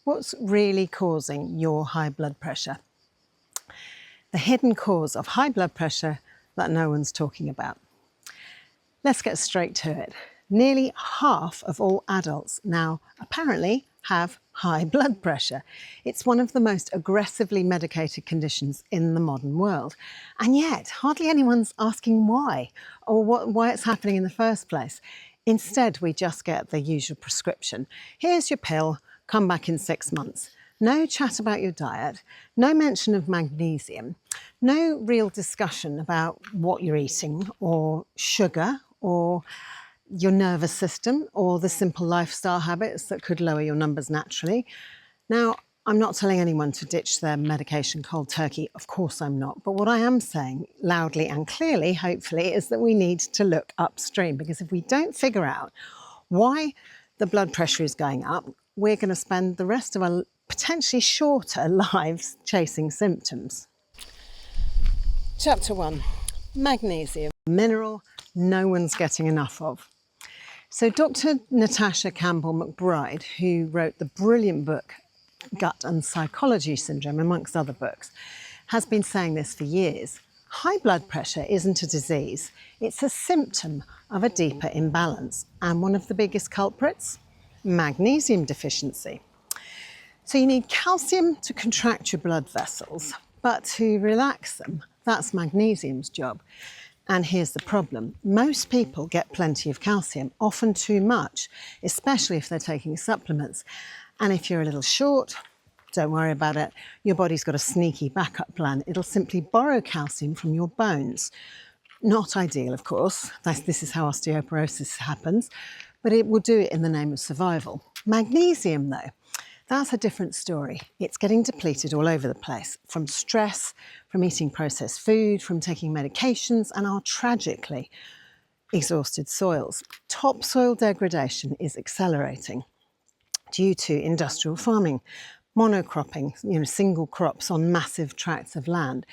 What's really causing your high blood pressure? The hidden cause of high blood pressure that no one's talking about. Let's get straight to it. Nearly half of all adults now apparently have high blood pressure. It's one of the most aggressively medicated conditions in the modern world. And yet, hardly anyone's asking why or why it's happening in the first place. Instead, we just get the usual prescription. Here's your pill, come back in 6 months. No chat about your diet, no mention of magnesium, no real discussion about what you're eating or sugar or your nervous system or the simple lifestyle habits that could lower your numbers naturally. Now, I'm not telling anyone to ditch their medication cold turkey. Of course I'm not. But what I am saying loudly and clearly, hopefully, is that we need to look upstream, because if we don't figure out why the blood pressure is going up, we're going to spend the rest of our potentially shorter lives chasing symptoms. Chapter 1. Magnesium, a mineral no one's getting enough of. So Dr. Natasha Campbell McBride, who wrote the brilliant book Gut and Psychology Syndrome, amongst other books, has been saying this for years. High blood pressure isn't a disease, it's a symptom of a deeper imbalance. And one of the biggest culprits? Magnesium deficiency. So you need calcium to contract your blood vessels, but to relax them, that's magnesium's job. And here's the problem. Most people get plenty of calcium, often too much, especially if they're taking supplements. And if you're a little short, don't worry about it. Your body's got a sneaky backup plan. It'll simply borrow calcium from your bones. Not ideal, of course. This is how osteoporosis happens, but it will do it in the name of survival. Magnesium, though, that's a different story. It's getting depleted all over the place, from stress, from eating processed food, from taking medications, and our tragically exhausted soils. Topsoil degradation is accelerating due to industrial farming, monocropping, single crops on massive tracts of land,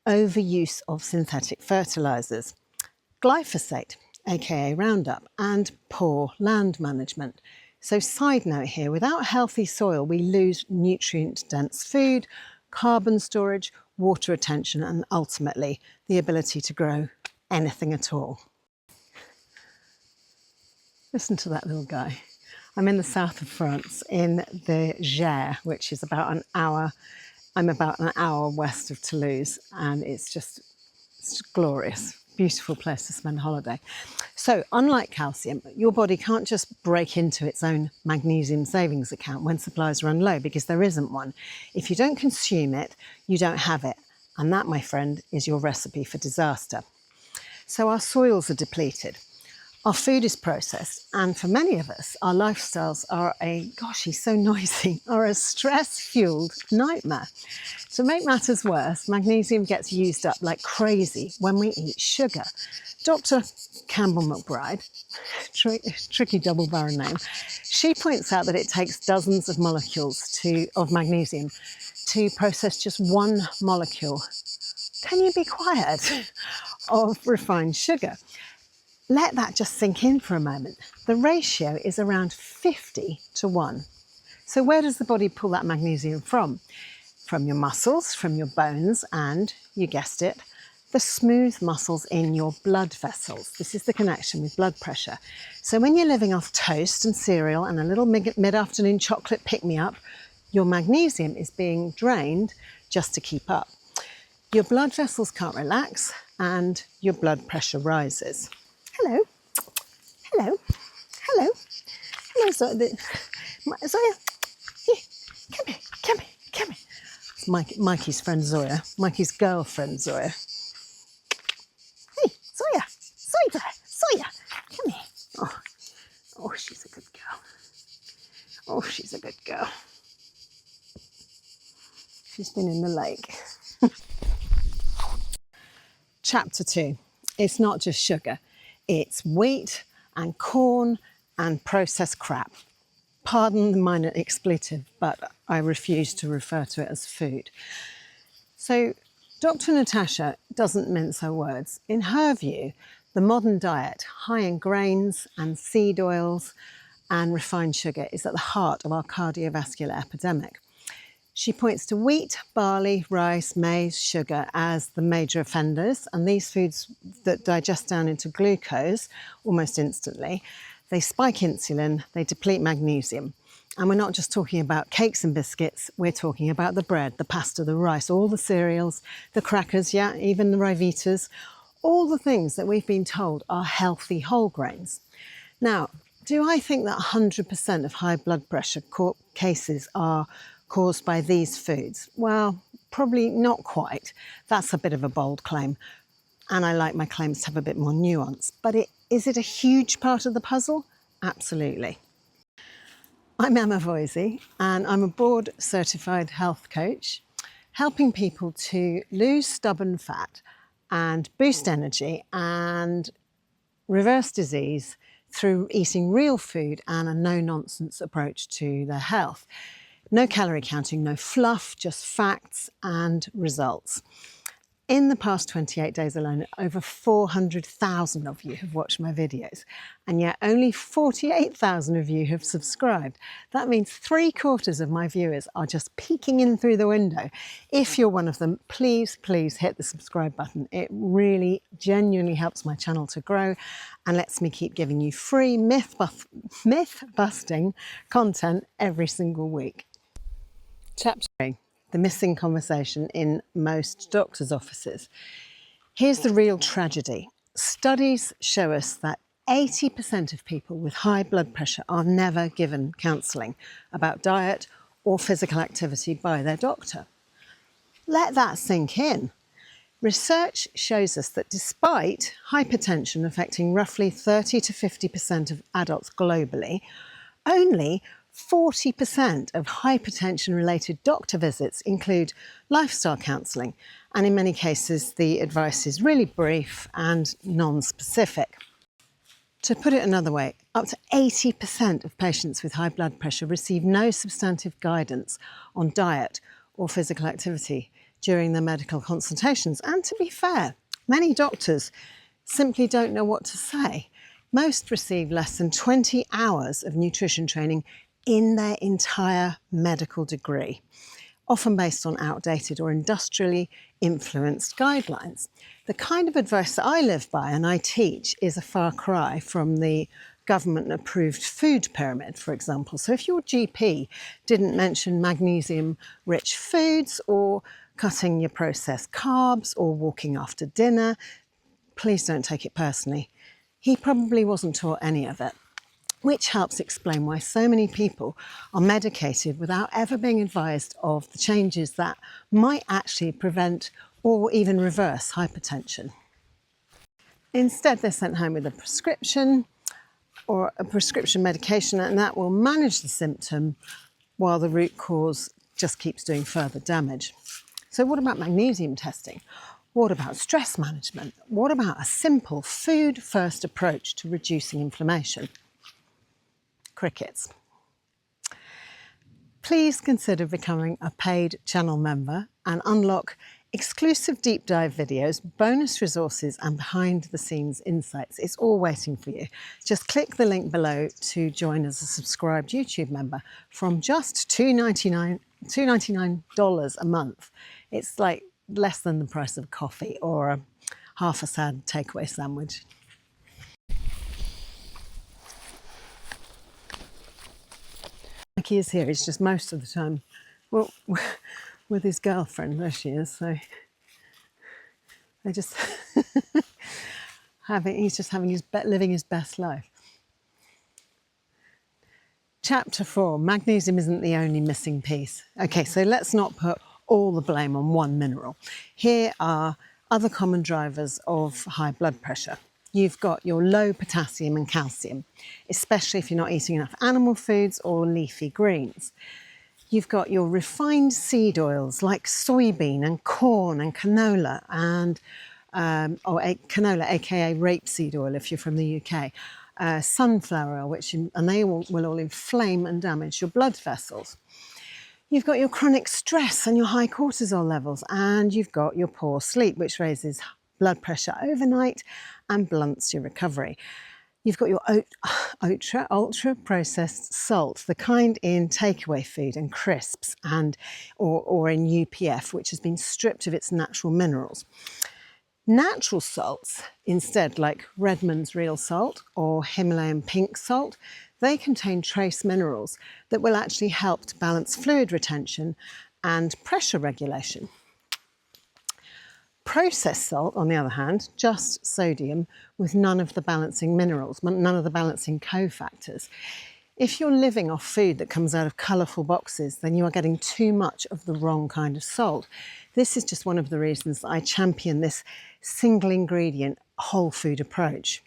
overuse of synthetic fertilizers, glyphosate, aka Roundup, and poor land management. So side note here, without healthy soil, we lose nutrient-dense food, carbon storage, water retention, and ultimately the ability to grow anything at all. Listen to that little guy. I'm in the south of France, in the Gers, which is about an hour. I'm about an hour west of Toulouse, and it's just glorious. Beautiful place to spend a holiday. So unlike calcium, your body can't just break into its own magnesium savings account when supplies run low, because there isn't one. If you don't consume it, you don't have it. And that, my friend, is your recipe for disaster. So our soils are depleted. Our food is processed, and for many of us, our lifestyles are he's so noisy, are a stress-fueled nightmare. To make matters worse, magnesium gets used up like crazy when we eat sugar. Dr. Campbell McBride, tricky double-barrel name, she points out that it takes dozens of molecules of magnesium to process just one molecule. Can you be quiet? Of refined sugar. Let that just sink in for a moment. The ratio is around 50 to 1. So where does the body pull that magnesium from? From your muscles, from your bones, and, you guessed it, the smooth muscles in your blood vessels. This is the connection with blood pressure. So when you're living off toast and cereal and a little mid-afternoon chocolate pick-me-up, your magnesium is being drained just to keep up. Your blood vessels can't relax and your blood pressure rises. Hello, hello, hello, hello, Zoya. Come here, come here, come here. It's Mikey's friend Zoya, Mikey's girlfriend Zoya. Hey, Zoya, come here. Oh, she's a good girl. Oh, she's a good girl. She's been in the lake. Chapter 2. It's not just sugar. It's wheat and corn and processed crap. Pardon the minor expletive, but I refuse to refer to it as food. So Dr. Natasha doesn't mince her words. In her view, the modern diet, high in grains and seed oils and refined sugar is at the heart of our cardiovascular epidemic. She points to wheat, barley, rice, maize, sugar as the major offenders, and these foods that digest down into glucose almost instantly, they spike insulin, they deplete magnesium. And we're not just talking about cakes and biscuits, we're talking about the bread, the pasta, the rice, all the cereals, the crackers, yeah, even the Rivitas, all the things that we've been told are healthy whole grains. Now, do I think that 100% of high blood pressure cases are caused by these foods? Well, probably not quite. That's a bit of a bold claim. And I like my claims to have a bit more nuance. But is it a huge part of the puzzle? Absolutely. I'm Emma Voysey, and I'm a board certified health coach, helping people to lose stubborn fat and boost energy and reverse disease through eating real food and a no-nonsense approach to their health. No calorie counting, no fluff, just facts and results. In the past 28 days alone, over 400,000 of you have watched my videos, and yet only 48,000 of you have subscribed. That means 3/4 of my viewers are just peeking in through the window. If you're one of them, please, please hit the subscribe button. It really genuinely helps my channel to grow and lets me keep giving you free myth-busting content every single week. Chapter 3. The missing conversation in most doctors' offices. Here's the real tragedy. Studies show us that 80% of people with high blood pressure are never given counselling about diet or physical activity by their doctor. Let that sink in. Research shows us that despite hypertension affecting roughly 30 to 50% of adults globally, only 40% of hypertension-related doctor visits include lifestyle counselling, and in many cases the advice is really brief and non-specific. To put it another way, up to 80% of patients with high blood pressure receive no substantive guidance on diet or physical activity during their medical consultations. And to be fair, many doctors simply don't know what to say. Most receive less than 20 hours of nutrition training in their entire medical degree, often based on outdated or industrially influenced guidelines. The kind of advice that I live by and I teach is a far cry from the government-approved food pyramid, for example. So if your GP didn't mention magnesium-rich foods or cutting your processed carbs or walking after dinner, please don't take it personally. He probably wasn't taught any of it, which helps explain why so many people are medicated without ever being advised of the changes that might actually prevent or even reverse hypertension. Instead, they're sent home with a prescription or a prescription medication, and that will manage the symptom while the root cause just keeps doing further damage. So what about magnesium testing? What about stress management? What about a simple food-first approach to reducing inflammation? Crickets. Please consider becoming a paid channel member and unlock exclusive deep dive videos, bonus resources and behind the scenes insights. It's all waiting for you. Just click the link below to join as a subscribed YouTube member from just $2.99 a month. It's like less than the price of coffee or a half a sad takeaway sandwich. He is here, he's just most of the time, well, with his girlfriend, there she is, so they just he's just having living his best life. Chapter 4, magnesium isn't the only missing piece. Okay, so let's not put all the blame on one mineral. Here are other common drivers of high blood pressure. You've got your low potassium and calcium, especially if you're not eating enough animal foods or leafy greens. You've got your refined seed oils like soybean and corn and canola and canola, aka rapeseed oil if you're from the UK, sunflower oil, and they will all inflame and damage your blood vessels. You've got your chronic stress and your high cortisol levels, and you've got your poor sleep, which raises blood pressure overnight and blunts your recovery. You've got your ultra processed salt, the kind in takeaway food and crisps and or in UPF, which has been stripped of its natural minerals. Natural salts, instead, like Redmond's real salt or Himalayan pink salt, they contain trace minerals that will actually help to balance fluid retention and pressure regulation. Processed salt, on the other hand, just sodium with none of the balancing minerals, none of the balancing cofactors. If you're living off food that comes out of colourful boxes, then you are getting too much of the wrong kind of salt. This is just one of the reasons that I champion this single ingredient whole food approach.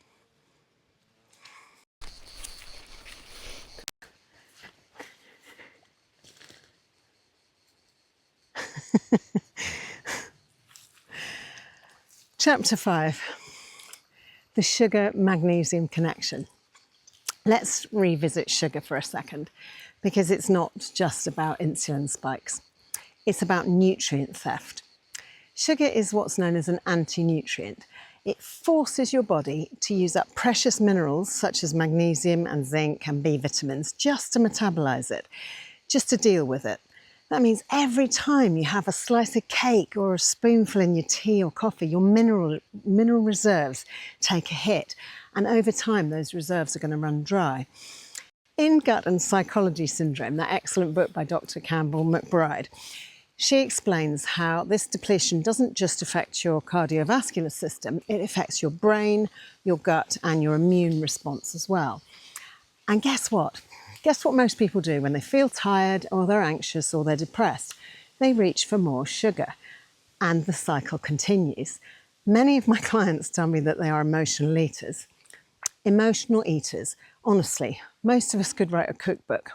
Chapter 5, the sugar-magnesium connection. Let's revisit sugar for a second, because it's not just about insulin spikes. It's about nutrient theft. Sugar is what's known as an anti-nutrient. It forces your body to use up precious minerals such as magnesium and zinc and B vitamins just to metabolize it, just to deal with it. That means every time you have a slice of cake or a spoonful in your tea or coffee, your mineral reserves take a hit. And over time, those reserves are going to run dry. In Gut and Psychology Syndrome, that excellent book by Dr. Campbell McBride, she explains how this depletion doesn't just affect your cardiovascular system, it affects your brain, your gut, and your immune response as well. And guess what? Guess what most people do when they feel tired or they're anxious or they're depressed? They reach for more sugar, and the cycle continues. Many of my clients tell me that they are emotional eaters. Emotional eaters. Honestly, most of us could write a cookbook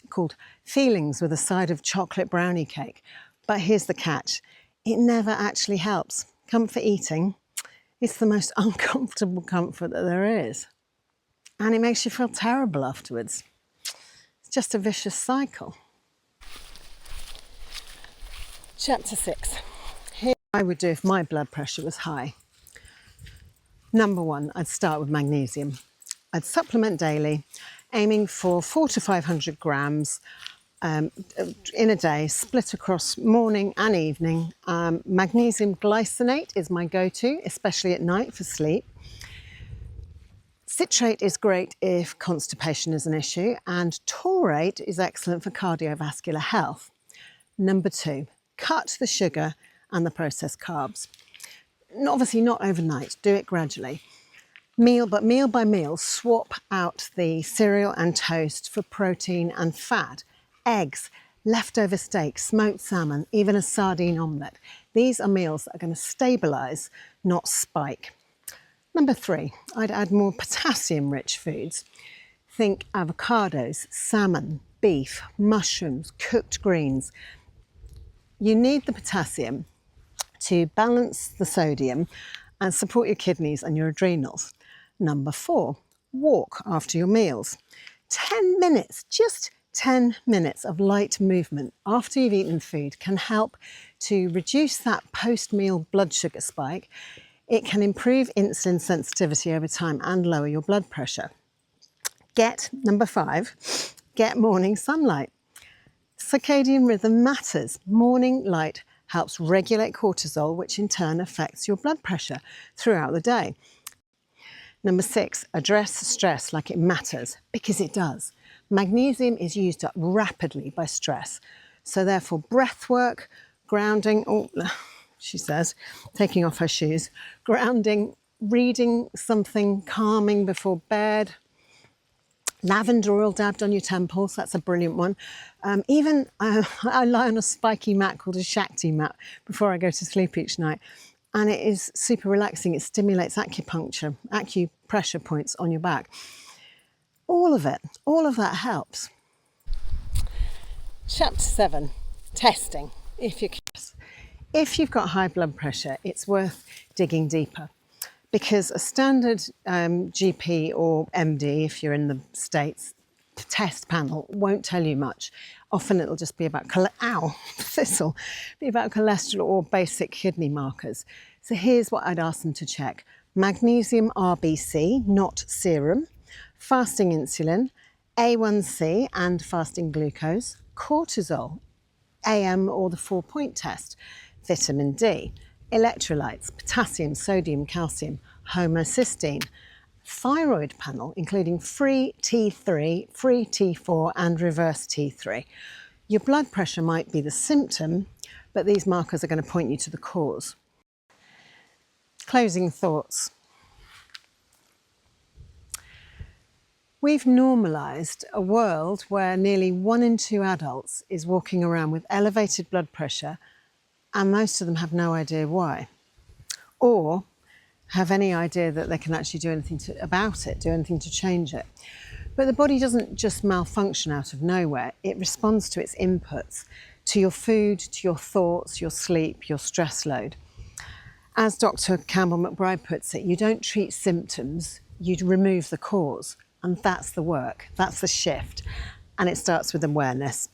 called Feelings with a Side of Chocolate Brownie Cake. But here's the catch. It never actually helps. Comfort eating, it's the most uncomfortable comfort that there is. And it makes you feel terrible afterwards. It's just a vicious cycle. Chapter 6. Here I would do if my blood pressure was high. Number 1, I'd start with magnesium. I'd supplement daily, aiming for 400 to 500 grams in a day, split across morning and evening. Magnesium glycinate is my go-to, especially at night for sleep. Citrate is great if constipation is an issue, and taurate is excellent for cardiovascular health. Number 2, cut the sugar and the processed carbs. Obviously not overnight, do it gradually. Meal by meal, swap out the cereal and toast for protein and fat, eggs, leftover steak, smoked salmon, even a sardine omelette. These are meals that are going to stabilise, not spike. Number 3, I'd add more potassium-rich foods. Think avocados, salmon, beef, mushrooms, cooked greens. You need the potassium to balance the sodium and support your kidneys and your adrenals. Number 4, walk after your meals. 10 minutes, just 10 minutes of light movement after you've eaten food can help to reduce that post-meal blood sugar spike. It can improve insulin sensitivity over time and lower your blood pressure. Number 5, get morning sunlight. Circadian rhythm matters. Morning light helps regulate cortisol, which in turn affects your blood pressure throughout the day. Number 6, address stress like it matters, because it does. Magnesium is used up rapidly by stress. So therefore, breath work, grounding, she says, taking off her shoes, grounding, reading something calming before bed, lavender oil dabbed on your temples, that's a brilliant one. I lie on a spiky mat called a Shakti mat before I go to sleep each night. And it is super relaxing. It stimulates acupressure points on your back. All of that helps. Chapter 7, testing, if you're curious. If you've got high blood pressure, it's worth digging deeper, because a standard GP or MD, if you're in the States, test panel won't tell you much. Often it'll just be about cholesterol or basic kidney markers. So here's what I'd ask them to check: magnesium RBC, not serum, fasting insulin, A1C and fasting glucose, cortisol, AM or the 4-point test, vitamin D, electrolytes, potassium, sodium, calcium, homocysteine, thyroid panel, including free T3, free T4 and reverse T3. Your blood pressure might be the symptom, but these markers are going to point you to the cause. Closing thoughts. We've normalised a world where nearly 1 in 2 adults is walking around with elevated blood pressure, and most of them have no idea why, or have any idea that they can actually do anything about it, do anything to change it. But the body doesn't just malfunction out of nowhere, it responds to its inputs, to your food, to your thoughts, your sleep, your stress load. As Dr. Campbell McBride puts it, you don't treat symptoms, you remove the cause. And that's the work, that's the shift. And it starts with awareness.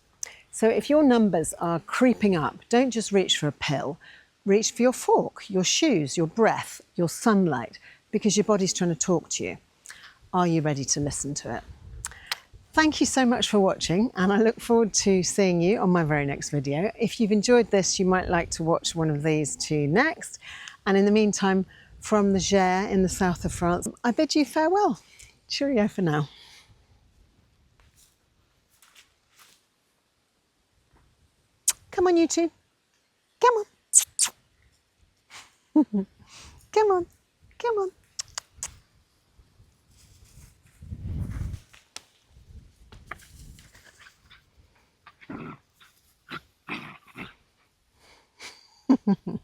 So if your numbers are creeping up, don't just reach for a pill, reach for your fork, your shoes, your breath, your sunlight, because your body's trying to talk to you. Are you ready to listen to it? Thank you so much for watching, and I look forward to seeing you on my very next video. If you've enjoyed this, you might like to watch one of these two next. And in the meantime, from the Gers in the south of France, I bid you farewell. Cheerio for now. Come on, you two. Come on. Come on. Come on.